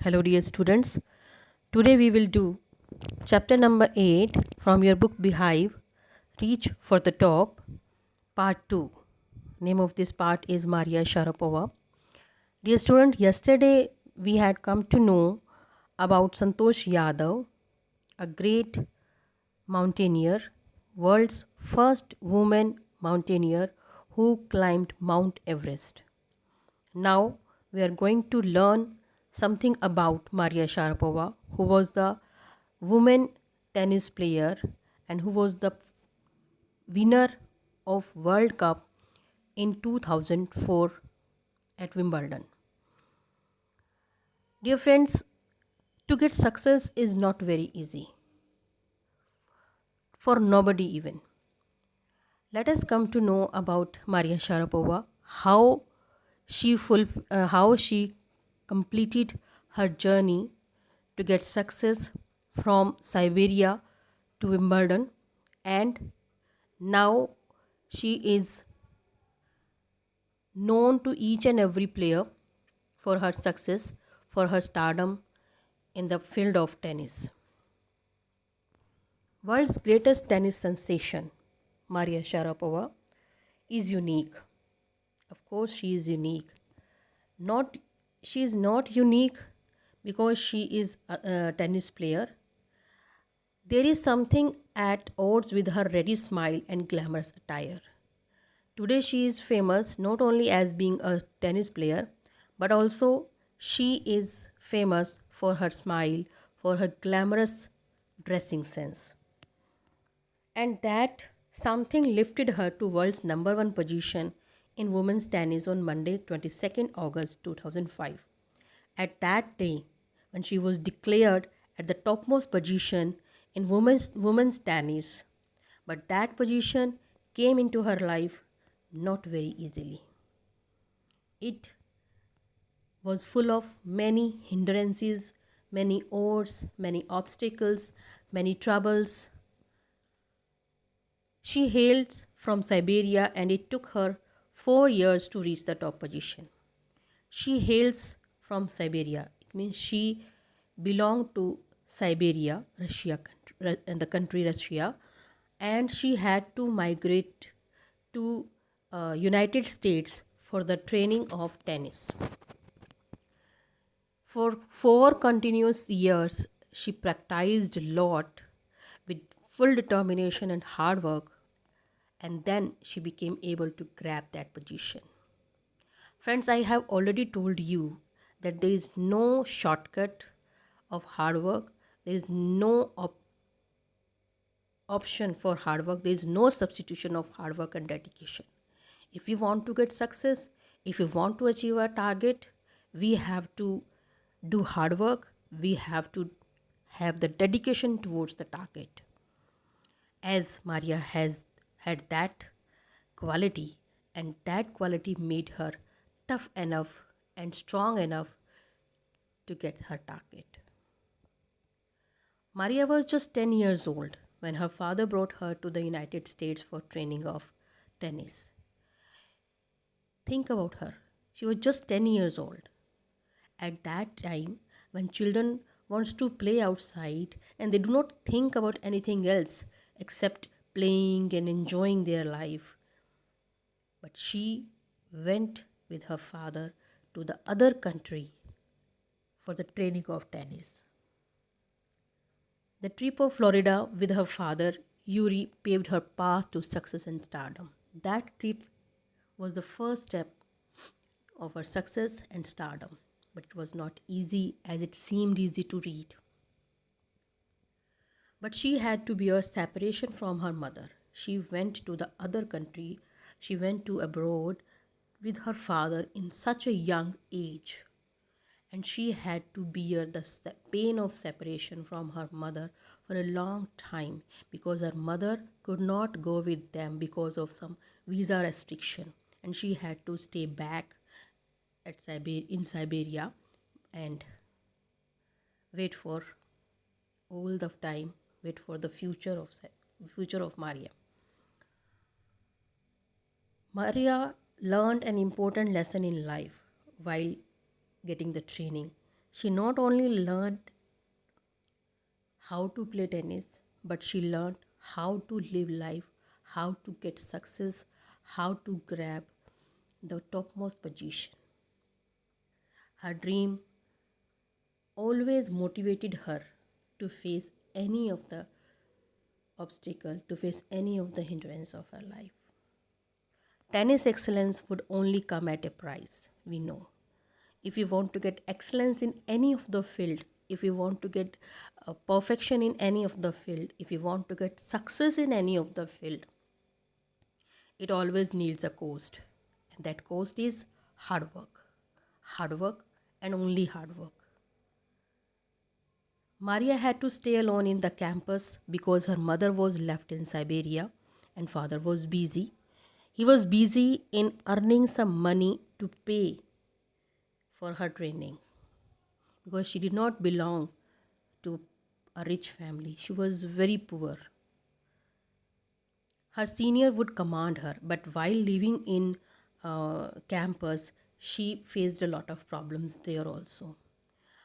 Hello, dear students. Today we will do chapter number 8 from your book Behive, Reach for the Top, part 2. Name of this part is Maria Sharapova. Dear student, yesterday we had come to know about Santosh Yadav, a great mountaineer, world's first woman mountaineer who climbed Mount Everest. Now we are going to learn something about Maria Sharapova, who was the woman tennis player and who was the winner of World Cup in 2004 at Wimbledon. Dear friends, to get success is not very easy for nobody even. Let us come to know about Maria Sharapova, how she completed her journey to get success from Siberia to Wimbledon, and now she is known to each and every player for her success, for her stardom in the field of tennis. World's greatest tennis sensation, Maria Sharapova, is unique. Of course, she is unique. Not she is not unique because she is a tennis player. There is something at odds with her ready smile and glamorous attire. Today she is famous not only as being a tennis player, but also she is famous for her smile, for her glamorous dressing sense. And that something lifted her to world's number 1 position in women's tennis on Monday, 22nd August 2005. At that day, when she was declared at the topmost position in women's tennis, but that position came into her life not very easily. It was full of many hindrances, many odds, many obstacles, many troubles. She hails from Siberia and it took her 4 years to reach the top position. She hails from Siberia. It means she belonged to Siberia, Russia, and the country Russia, and she had to migrate to United States for the training of tennis. For 4 continuous years, she practiced a lot with full determination and hard work, and then she became able to grab that position. Friends, I have already told you that there is no shortcut of hard work, there is no option for hard work, there is no substitution of hard work and dedication. If you want to get success, if you want to achieve a target, we have to do hard work, we have to have the dedication towards the target. As Maria has had that quality, and that quality made her tough enough and strong enough to get her target. Maria was just 10 years old when her father brought her to the United States for training of tennis. Think about her. She was just 10 years old. At that time, when children wants to play outside and they do not think about anything else except playing and enjoying their life. But she went with her father to the other country for the training of tennis. The trip of Florida with her father, Yuri, paved her path to success and stardom. That trip was the first step of her success and stardom, but it was not easy as it seemed easy to read. But she had to bear separation from her mother. She went to the other country, she went to abroad with her father in such a young age. And she had to bear the pain of separation from her mother for a long time because her mother could not go with them because of some visa restriction, and she had to stay back in Siberia and wait for all the time, wait for the future of Maria. Maria learned an important lesson in life while getting the training. She not only learned how to play tennis, but she learned how to live life, how to get success, how to grab the topmost position. Her dream always motivated her to face any of the obstacle, to face any of the hindrance of her life. Tennis excellence would only come at a price, we know. If you want to get excellence in any of the field, if you want to get perfection in any of the field, if you want to get success in any of the field, it always needs a cost. And that cost is hard work. Hard work and only hard work. Maria had to stay alone in the campus because her mother was left in Siberia and father was busy. He was busy in earning some money to pay for her training because she did not belong to a rich family. She was very poor. Her senior would command her, but while living in campus, she faced a lot of problems there also.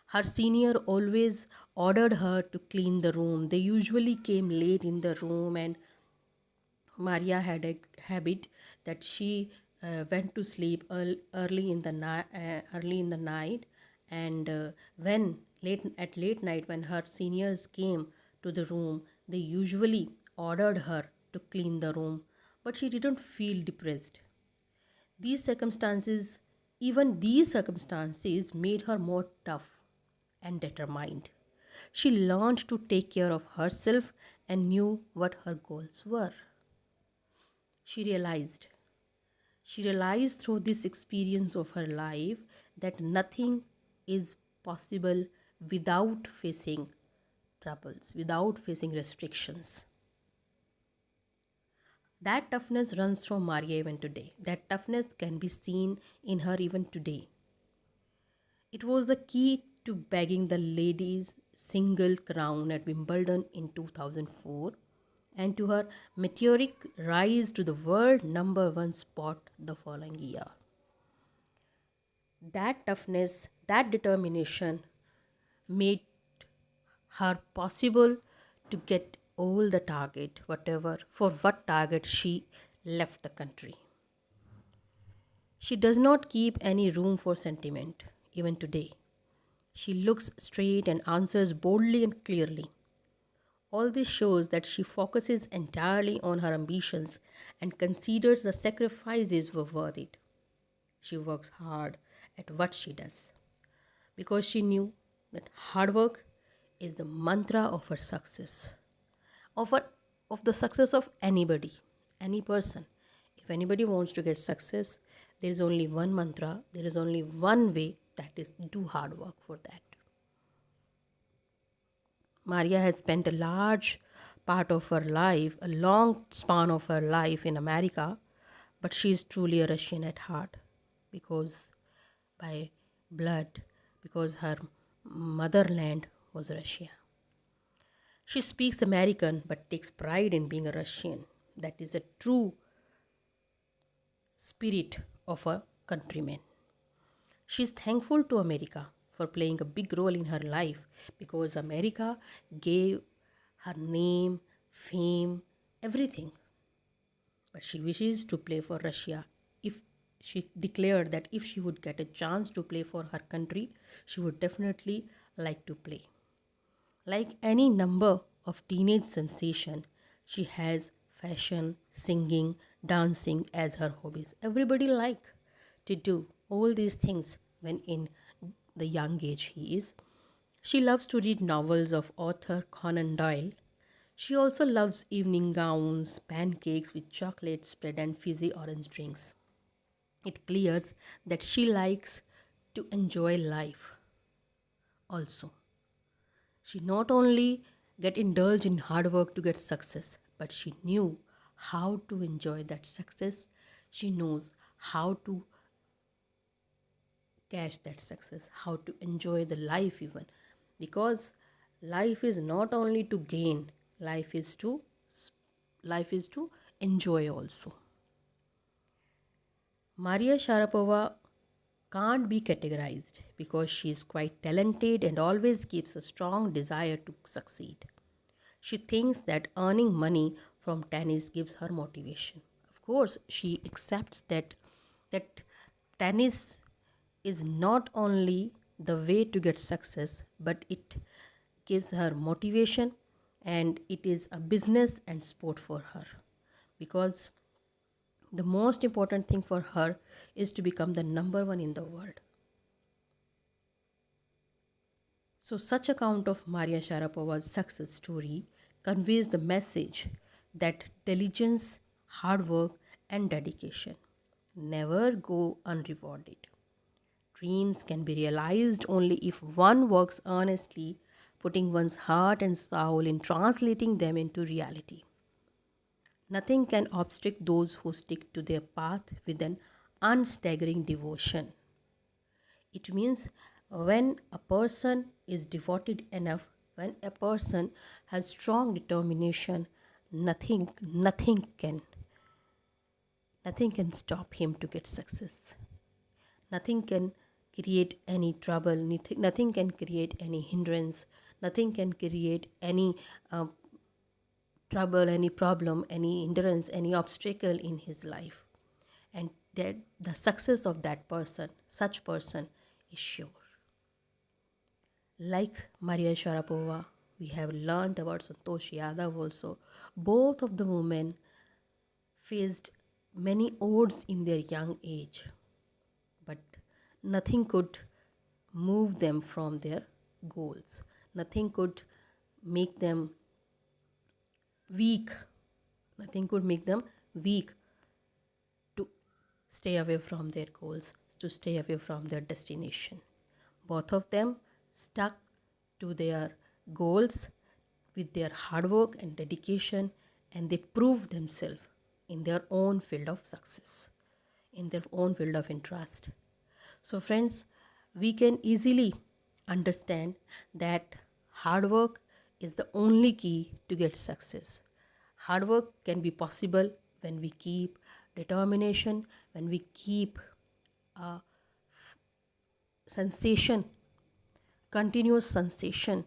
Her senior always ordered her to clean the room. They usually came late in the room, and Maria had a habit that she went to sleep early in the night, and when late night when her seniors came to the room, they usually ordered her to clean the room, but she didn't feel depressed. These circumstances, even these circumstances, made her more tough and determined. She learned to take care of herself and knew what her goals were. She realized. She realized through this experience of her life that nothing is possible without facing troubles, without facing restrictions. That toughness runs from Maria even today. That toughness can be seen in her even today. It was the key to bagging the ladies' single crown at Wimbledon in 2004 and to her meteoric rise to the world number one spot the following year. That toughness, that determination made her possible to get all the target, whatever, for what target she left the country. She does not keep any room for sentiment, even today. She looks straight and answers boldly and clearly. All this shows that she focuses entirely on her ambitions and considers the sacrifices were worth it. She works hard at what she does because she knew that hard work is the mantra of her success, of, her, of the success of anybody, any person. If anybody wants to get success, there is only one mantra, there is only one way, that is do hard work for that. Maria has spent a large part of her life, a long span of her life in America, but she is truly a Russian at heart because by blood, because her motherland was Russia. She speaks American but takes pride in being a Russian. That is a true spirit of a countryman. She is thankful to America for playing a big role in her life because America gave her name, fame, everything. But she wishes to play for Russia. If she declared that if she would get a chance to play for her country, she would definitely like to play. Like any number of teenage sensation, she has fashion, singing, dancing as her hobbies. Everybody like to do all these things when in the young age he is. She loves to read novels of author Conan Doyle. She also loves evening gowns, pancakes with chocolate spread and fizzy orange drinks. It clears that she likes to enjoy life also. She not only get indulged in hard work to get success, but she knew how to enjoy that success. She knows how to cash that success, how to enjoy the life even. Because life is not only to gain, life is to enjoy also. Maria Sharapova can't be categorized because she is quite talented and always keeps a strong desire to succeed. She thinks that earning money from tennis gives her motivation. Of course, she accepts that tennis is not only the way to get success, but it gives her motivation, and it is a business and sport for her, because the most important thing for her is to become the number one in the world. So, such account of Maria Sharapova's success story conveys the message that diligence, hard work, and dedication never go unrewarded. Dreams can be realized only if one works earnestly, putting one's heart and soul in translating them into reality. Nothing can obstruct those who stick to their path with an unstaggering devotion. It means when a person is devoted enough, when a person has strong determination, nothing can stop him to get success. Nothing can create any trouble, nothing can create any hindrance, nothing can create any uh, trouble, any problem, any hindrance, any obstacle in his life. And that the success of that person, such person, is sure. Like Maria Sharapova, we have learned about Santosh Yadav also. Both of the women faced many odds in their young age, but nothing could move them from their goals. Nothing could make them weak. Nothing could make them weak to stay away from their goals, to stay away from their destination. Both of them stuck to their goals with their hard work and dedication, and they proved themselves in their own field of success, in their own field of interest. So, friends, we can easily understand that hard work is the only key to get success. Hard work can be possible when we keep determination, when we keep a sensation, continuous sensation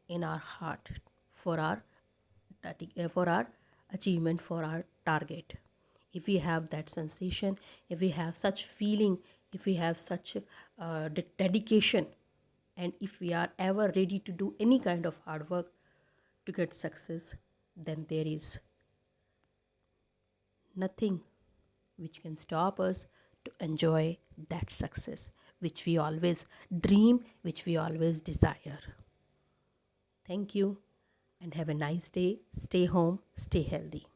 in our heart for our achievement, for our target. If we have that sensation, if we have such feeling, if we have such dedication, and if we are ever ready to do any kind of hard work to get success, then there is nothing which can stop us to enjoy that success which we always dream, which we always desire. Thank you and have a nice day. Stay home, stay healthy.